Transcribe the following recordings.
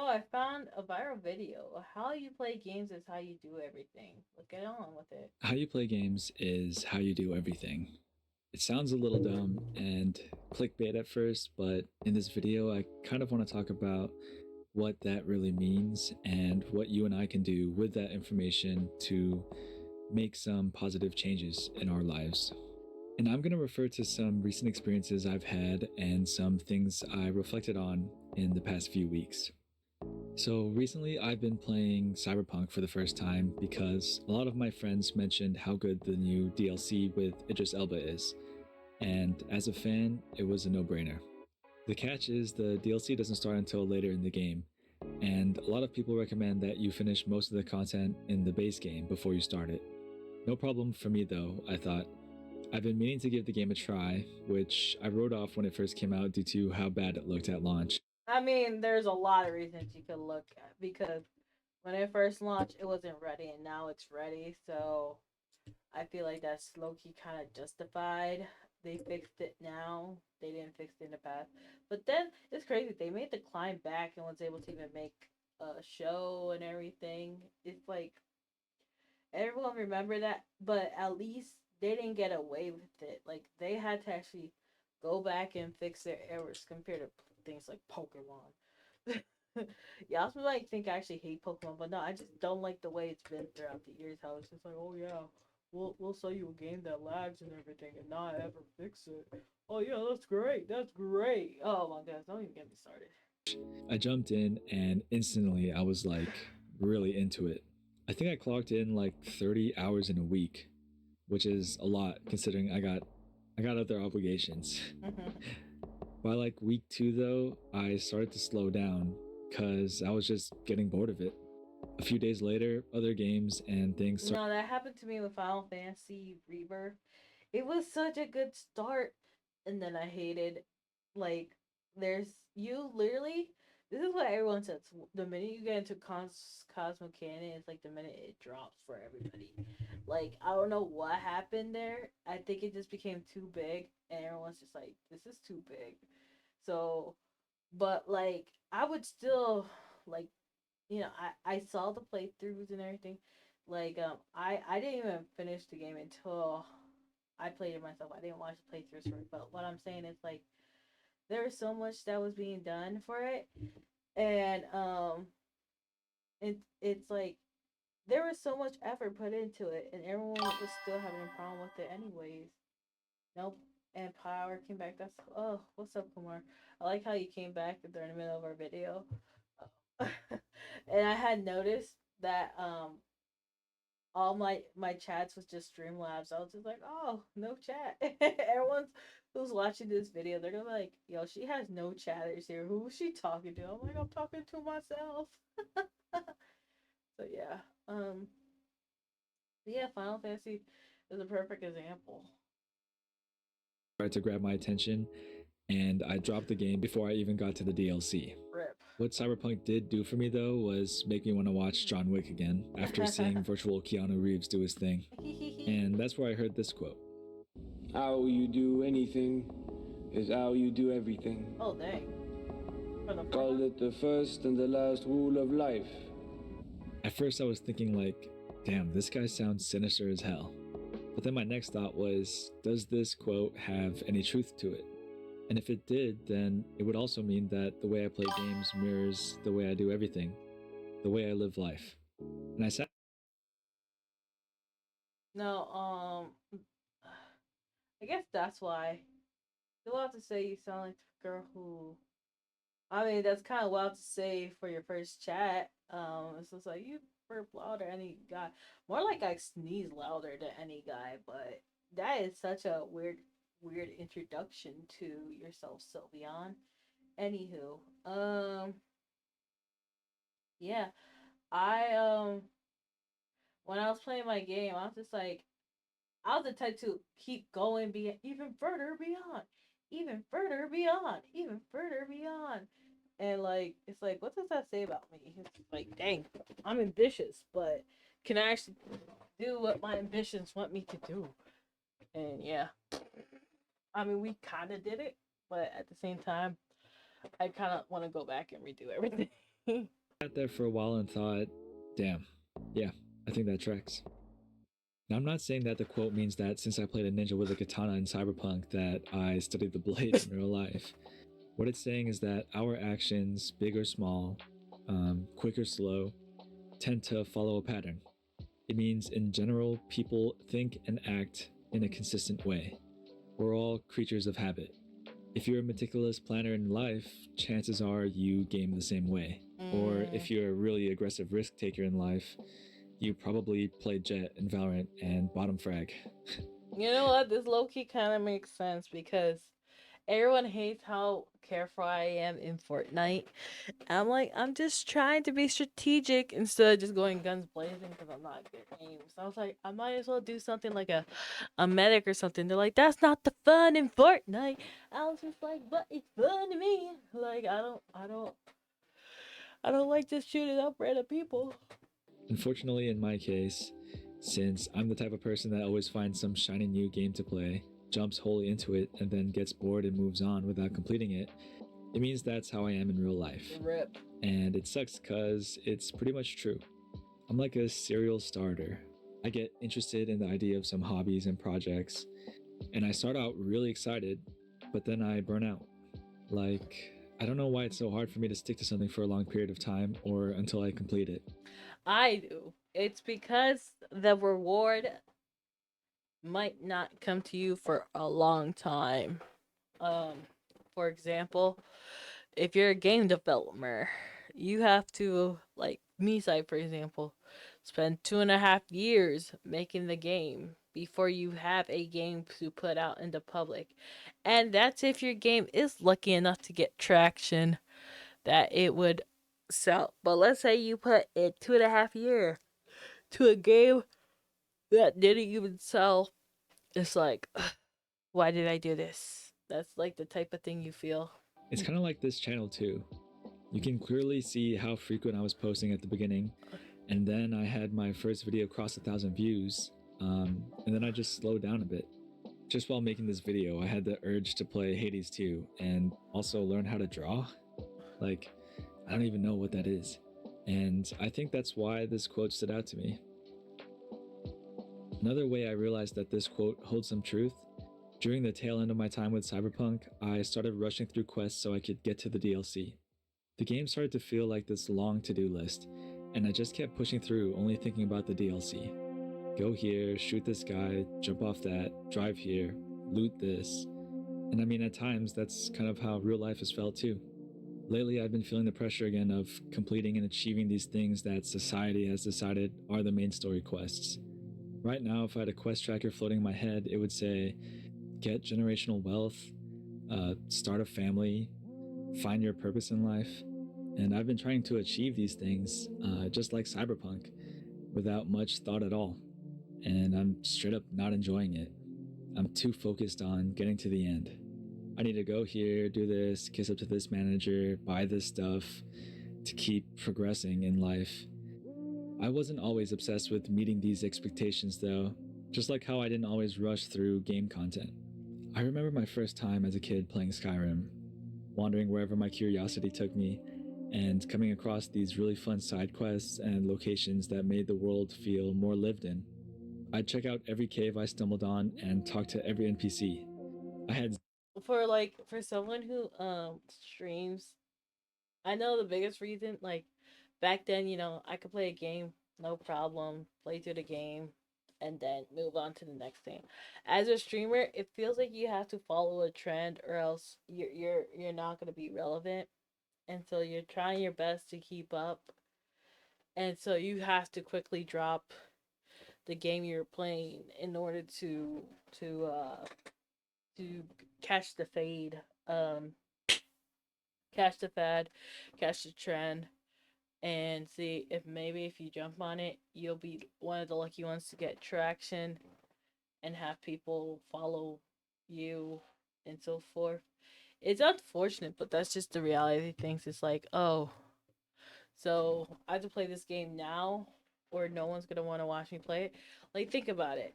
I found a viral video. How you play games is how you do everything. Let's get on with it. How you play games is how you do everything. It sounds a little dumb and clickbait at first, but in this video, I kind of want to talk about what that really means and what you and I can do with that information to make some positive changes in our lives. And I'm going to refer to some recent experiences I've had and some things I reflected on in the past few weeks. So recently, I've been playing Cyberpunk for the first time because a lot of my friends mentioned how good the new DLC with Idris Elba is. And as a fan, it was a no brainer. The catch is the DLC doesn't start until later in the game, and a lot of people recommend that you finish most of the content in the base game before you start it. No problem for me though, I thought. I've been meaning to give the game a try, which I wrote off when it first came out due to how bad it looked at launch. I mean, there's a lot of reasons you could look at because when it first launched, it wasn't ready, and now it's ready. So I feel like that's low key kind of justified. They fixed it now. They didn't fix it in the past. But then it's crazy. They made the climb back and was able to even make a show and everything. It's like everyone remember that, but at least they didn't get away with it. Like they had to actually go back and fix their errors compared to things like Pokemon. Yeah, I was like think I actually hate Pokemon, but no, I just don't like the way it's been throughout the years. How it's just like, oh yeah, we'll sell you a game that lags and everything, and not ever fix it. Oh yeah, that's great. That's great. Oh my gosh, don't even get me started. I jumped in and instantly I was like really into it. I think I clocked in like 30 hours in a week, which is a lot considering I got other obligations. By like week 2 though, I started to slow down cuz I was just getting bored of it. A few days later, other games and things started. No, that happened to me with Final Fantasy Rebirth. It was such a good start, and then I hated, like, there's you literally. This is what everyone says. The minute you get into Cosmo Canyon, it's like the minute it drops for everybody. Like I don't know what happened there. I think it just became too big, and everyone's just like, "This is too big." So, but like, I would still like I saw the playthroughs and everything. Like I didn't even finish the game until I played it myself. I didn't watch the playthroughs for it. But what I'm saying is like there was so much that was being done for it, and it's like there was so much effort put into it, and everyone was still having a problem with it anyways. Nope. And Power came back. That's oh, what's up, Kumar? I like how you came back during the middle of our video. And I had noticed that all my chats was just Streamlabs. I was just like, oh, no chat. Everyone's who's watching this video, they're gonna be like, yo, she has no chatters here. Who is she talking to? I'm like, I'm talking to myself. So yeah, um, yeah, Final Fantasy is a perfect example. To grab my attention, and I dropped the game before I even got to the DLC. Rip. What Cyberpunk did do for me though was make me want to watch John Wick again after seeing virtual Keanu Reeves do his thing. And that's where I heard this quote. How you do anything is how you do everything. Oh dang. Call it the first and the last rule of life. At first I was thinking like, damn, this guy sounds sinister as hell. But then my next thought was, does this quote have any truth to it? And if it did, then it would also mean that the way I play games mirrors the way I do everything, the way I live life. And I sat. No, I guess that's why. It's wild to say you sound like the girl who. I mean, that's kind of wild to say for your first chat. It's just like you burp louder than any guy. More like I sneeze louder than any guy, but that is such a weird introduction to yourself, Sylveon. Anywho, yeah, I when I was playing my game, I was just like, I was the type to keep going, be even further beyond, even further beyond, even further beyond. And like, it's like, what does that say about me? It's like, dang, I'm ambitious, but can I actually do what my ambitions want me to do? And yeah, I mean, we kind of did it, but at the same time, I kind of want to go back and redo everything. Sat there for a while and thought, damn, yeah, I think that tracks. Now, I'm not saying that the quote means that since I played a ninja with a katana in Cyberpunk that I studied the blade in real life. What it's saying is that our actions, big or small, quick or slow, tend to follow a pattern. It means, in general, people think and act in a consistent way. We're all creatures of habit. If you're a meticulous planner in life, chances are you game the same way. Or if you're a really aggressive risk taker in life, you probably played Jet in Valorant and bottom frag. You know what? This low key kind of makes sense because everyone hates how careful I am in Fortnite. I'm like, I'm just trying to be strategic instead of just going guns blazing because I'm not good at aim. So I was like, I might as well do something like a medic or something. They're like, that's not the fun in Fortnite. I was just like, but it's fun to me. Like, I don't like just shooting up random people. Unfortunately, in my case, since I'm the type of person that always finds some shiny new game to play, jumps wholly into it, and then gets bored and moves on without completing it, it means that's how I am in real life. Rip. And it sucks because it's pretty much true. I'm like a serial starter. I get interested in the idea of some hobbies and projects, and I start out really excited, but then I burn out. Like, I don't know why it's so hard for me to stick to something for a long period of time or until I complete it. I do. It's because the reward might not come to you for a long time. Um, for example, if you're a game developer, you have to, like me side for example, spend 2.5 years making the game before you have a game to put out in the public. And that's if your game is lucky enough to get traction that it would sell. But let's say you put in 2.5 year to a game that didn't even sell. It's like, why did I do this? That's like the type of thing you feel. It's kind of like this channel too. You can clearly see how frequent I was posting at the beginning, and then I had my first video cross 1,000 views, and then I just slowed down a bit. Just while making this video, I had the urge to play Hades 2 and also learn how to draw. Like, I don't even know what that is. And I think that's why this quote stood out to me. Another way I realized that this quote holds some truth, during the tail end of my time with Cyberpunk, I started rushing through quests so I could get to the DLC. The game started to feel like this long to-do list, and I just kept pushing through, only thinking about the DLC. Go here, shoot this guy, jump off that, drive here, loot this. And I mean, at times, that's kind of how real life has felt too. Lately, I've been feeling the pressure again of completing and achieving these things that society has decided are the main story quests. Right now, if I had a quest tracker floating in my head, it would say, get generational wealth, start a family, find your purpose in life. And I've been trying to achieve these things, just like Cyberpunk, without much thought at all. And I'm straight up not enjoying it. I'm too focused on getting to the end. I need to go here, do this, kiss up to this manager, buy this stuff to keep progressing in life. I wasn't always obsessed with meeting these expectations though, just like how I didn't always rush through game content. I remember my first time as a kid playing Skyrim, wandering wherever my curiosity took me, and coming across these really fun side quests and locations that made the world feel more lived in. I'd check out every cave I stumbled on and talk to every NPC. I had For someone who streams, I know the biggest reason, like back then, I could play a game, no problem, play through the game, and then move on to the next thing. As a streamer, it feels like you have to follow a trend, or else you're not gonna be relevant, and so you're trying your best to keep up, and so you have to quickly drop the game you're playing in order to catch the fade, catch the fad, catch the trend, and see if maybe if you jump on it, you'll be one of the lucky ones to get traction and have people follow you and so forth. It's unfortunate, but that's just the reality of things. It's like, oh, so I have to play this game now, or no one's gonna want to watch me play it. Like, think about it.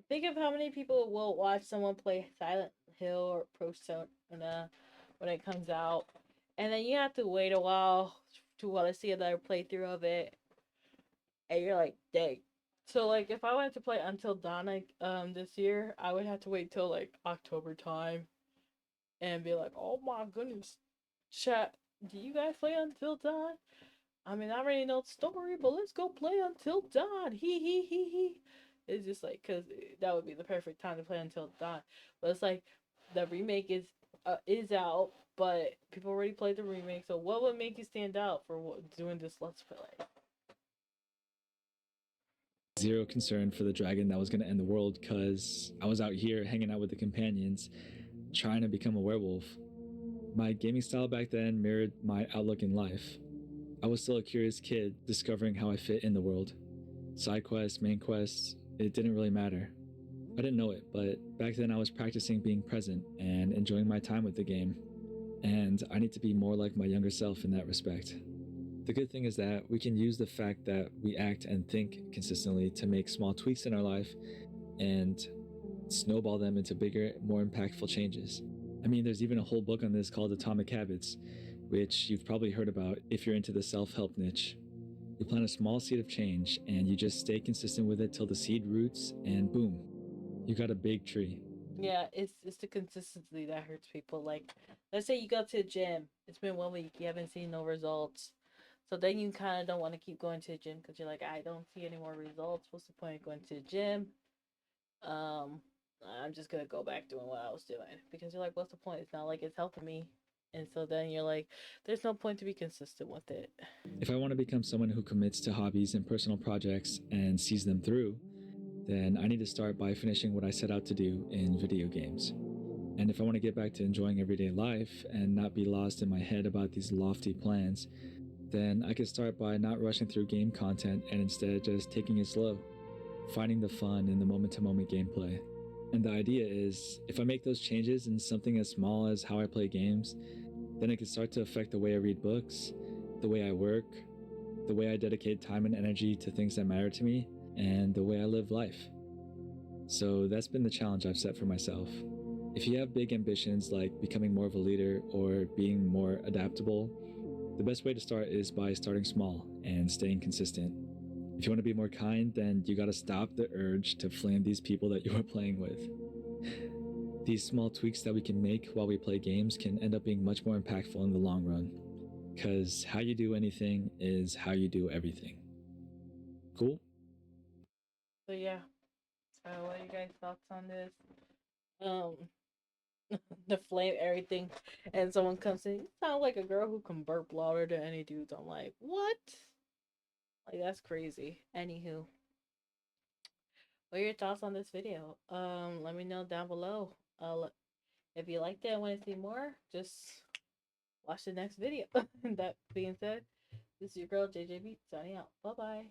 Think of how many people will watch someone play Silent Hill or Persona when it comes out, and then you have to wait a while to want to see another playthrough of it, and you're like, dang. So like, if I wanted to play Until Dawn like this year, I would have to wait till like October time, and be like, oh my goodness, chat, do you guys play Until Dawn? I mean, I already know the story, but let's go play Until Dawn. He. It's just like, cause that would be the perfect time to play Until Dawn. But it's like, the remake is out, but people already played the remake. So what would make you stand out for doing this Let's Play? Zero concern for the dragon that was going to end the world because I was out here hanging out with the companions, trying to become a werewolf. My gaming style back then mirrored my outlook in life. I was still a curious kid discovering how I fit in the world. Side quests, main quests, it didn't really matter. I didn't know it, but back then I was practicing being present and enjoying my time with the game. And I need to be more like my younger self in that respect. The good thing is that we can use the fact that we act and think consistently to make small tweaks in our life and snowball them into bigger, more impactful changes. I mean, there's even a whole book on this called Atomic Habits, which you've probably heard about if you're into the self-help niche. You plant a small seed of change and you just stay consistent with it till the seed roots and boom, you got a big tree. Yeah, it's the consistency that hurts people. Like, let's say you go to the gym, it's been 1 week, you haven't seen no results. So then you kind of don't want to keep going to the gym because you're like, I don't see any more results. What's the point of going to the gym? I'm just gonna go back doing what I was doing because you're like, what's the point? It's not like it's helping me. And so then you're like, there's no point to be consistent with it. If I want to become someone who commits to hobbies and personal projects and sees them through, then I need to start by finishing what I set out to do in video games. And if I want to get back to enjoying everyday life and not be lost in my head about these lofty plans, then I could start by not rushing through game content and instead just taking it slow, finding the fun in the moment-to-moment gameplay. And the idea is, if I make those changes in something as small as how I play games, then it can start to affect the way I read books, the way I work, the way I dedicate time and energy to things that matter to me, and the way I live life. So that's been the challenge I've set for myself. If you have big ambitions like becoming more of a leader or being more adaptable, the best way to start is by starting small and staying consistent. If you want to be more kind, then you gotta stop the urge to flame these people that you are playing with. These small tweaks that we can make while we play games can end up being much more impactful in the long run. Because how you do anything is how you do everything. Cool? So yeah, what are you guys' thoughts on this? Um, the flame everything, and someone comes in, you sound like a girl who can burp louder than any dudes. I'm like, what? Like, that's crazy. Anywho, what are your thoughts on this video? Let me know down below. If you liked it and want to see more, just watch the next video. That being said, this is your girl JJB signing out. Bye bye.